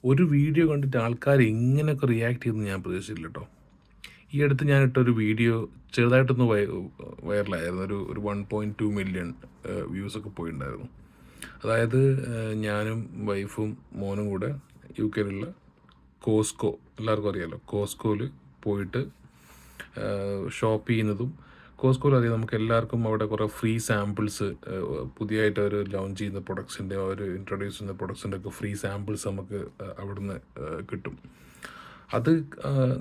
ഒരു വീഡിയോ കണ്ടിട്ട് ആൾക്കാർ ഇങ്ങനെയൊക്കെ റിയാക്ട് ചെയ്യുമെന്ന് ഞാൻ പ്രതീക്ഷിച്ചില്ല കേട്ടോ. ഈ അടുത്ത് ഞാനിട്ടൊരു വീഡിയോ ചെറുതായിട്ടൊന്ന് വൈറലായിരുന്നു. ഒരു 1.2 മില്യൺ വ്യൂസൊക്കെ പോയിട്ടുണ്ടായിരുന്നു. അതായത് ഞാനും വൈഫും മോനും കൂടെ യു കെയിലുള്ള കോസ്കോ, എല്ലാവർക്കും അറിയാമല്ലോ, കോസ്കോയിൽ പോയിട്ട് ഷോപ്പ് ചെയ്യുന്നതും. കോസ്കോയിൽ അറിയാം, നമുക്ക് എല്ലാവർക്കും അവിടെ കുറേ ഫ്രീ സാമ്പിൾസ്, പുതിയതായിട്ട് അവർ ലോഞ്ച് ചെയ്യുന്ന പ്രൊഡക്ട്സിൻ്റെ, അവർ ഇൻട്രൊഡ്യൂസ് ചെയ്യുന്ന പ്രൊഡക്ട്സിൻ്റെ ഒക്കെ ഫ്രീ സാമ്പിൾസ് നമുക്ക് അവിടുന്ന് കിട്ടും. അത്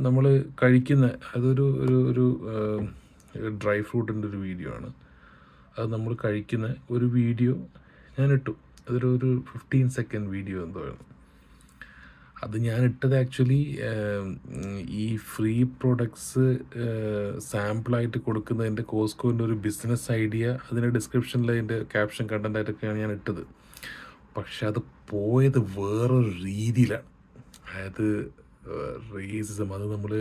നമ്മൾ കഴിക്കുന്ന, അതൊരു ഒരു ഒരു ഡ്രൈ ഫ്രൂട്ടിൻ്റെ ഒരു വീഡിയോ ആണ്. അത് നമ്മൾ കഴിക്കുന്ന ഒരു വീഡിയോ ഞാനിട്ടു. അതൊരു 15 സെക്കൻഡ് വീഡിയോ എന്തോ ആണ്. അത് ഞാൻ ഇട്ടത് ആക്ച്വലി ഈ ഫ്രീ പ്രൊഡക്ട്സ് സാമ്പിളായിട്ട് കൊടുക്കുന്നതിൻ്റെ കോസ്കോൻ്റെ ഒരു ബിസിനസ് ഐഡിയ അതിൻ്റെ ഡിസ്ക്രിപ്ഷനിൽ അതിൻ്റെ ക്യാപ്ഷൻ കണ്ടൻ്റായിട്ടൊക്കെയാണ് ഞാൻ ഇട്ടത്. പക്ഷെ അത് പോയത് വേറൊരു രീതിയിലാണ്. അതായത് റേസിസം, അത് നമ്മൾ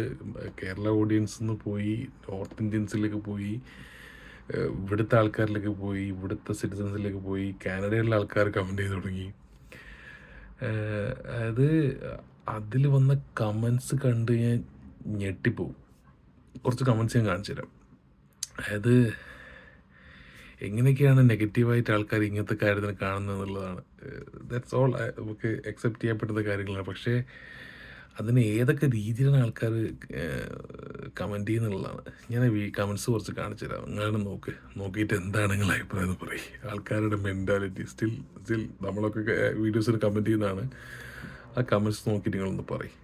കേരള ഓഡിയൻസിൽ നിന്ന് പോയി നോർത്ത് ഇന്ത്യൻസിലേക്ക് പോയി, ഇവിടുത്തെ ആൾക്കാരിലേക്ക് പോയി, ഇവിടുത്തെ സിറ്റിസൺസിലേക്ക് പോയി, കാനഡയിലുള്ള ആൾക്കാർ കമൻറ്റ് ചെയ്ത് തുടങ്ങി. അതായത് അതിൽ വന്ന കമൻസ് കണ്ട് ഞാൻ ഞെട്ടിപ്പോവും. കുറച്ച് കമൻസ് ഞാൻ കാണിച്ചു തരാം. അതായത് എങ്ങനെയൊക്കെയാണ് നെഗറ്റീവായിട്ട് ആൾക്കാർ ഇങ്ങനത്തെ കാര്യത്തിന് കാണുന്നത് എന്നുള്ളതാണ്. That's all. നമുക്ക് അക്സെപ്റ്റ് ചെയ്യപ്പെടുന്ന കാര്യങ്ങളാണ്. പക്ഷേ അതിന് ഏതൊക്കെ രീതിയിലാണ് ആൾക്കാർ കമൻറ്റ് ചെയ്യുന്നുള്ളതാണ്. ഞാൻ ഈ കമൻസ് കുറച്ച് കാണിച്ചു തരാം. നിങ്ങളാണ് നോക്കിയിട്ട് എന്താണ് നിങ്ങളുടെ അഭിപ്രായം എന്ന് പറയും. ആൾക്കാരുടെ മെൻറ്റാലിറ്റി സ്റ്റിൽ നമ്മളൊക്കെ വീഡിയോസിൽ കമൻറ്റ് ചെയ്യുന്നതാണ്. ആ കമൻസ് നോക്കിയിട്ട് നിങ്ങളൊന്ന് പറയും.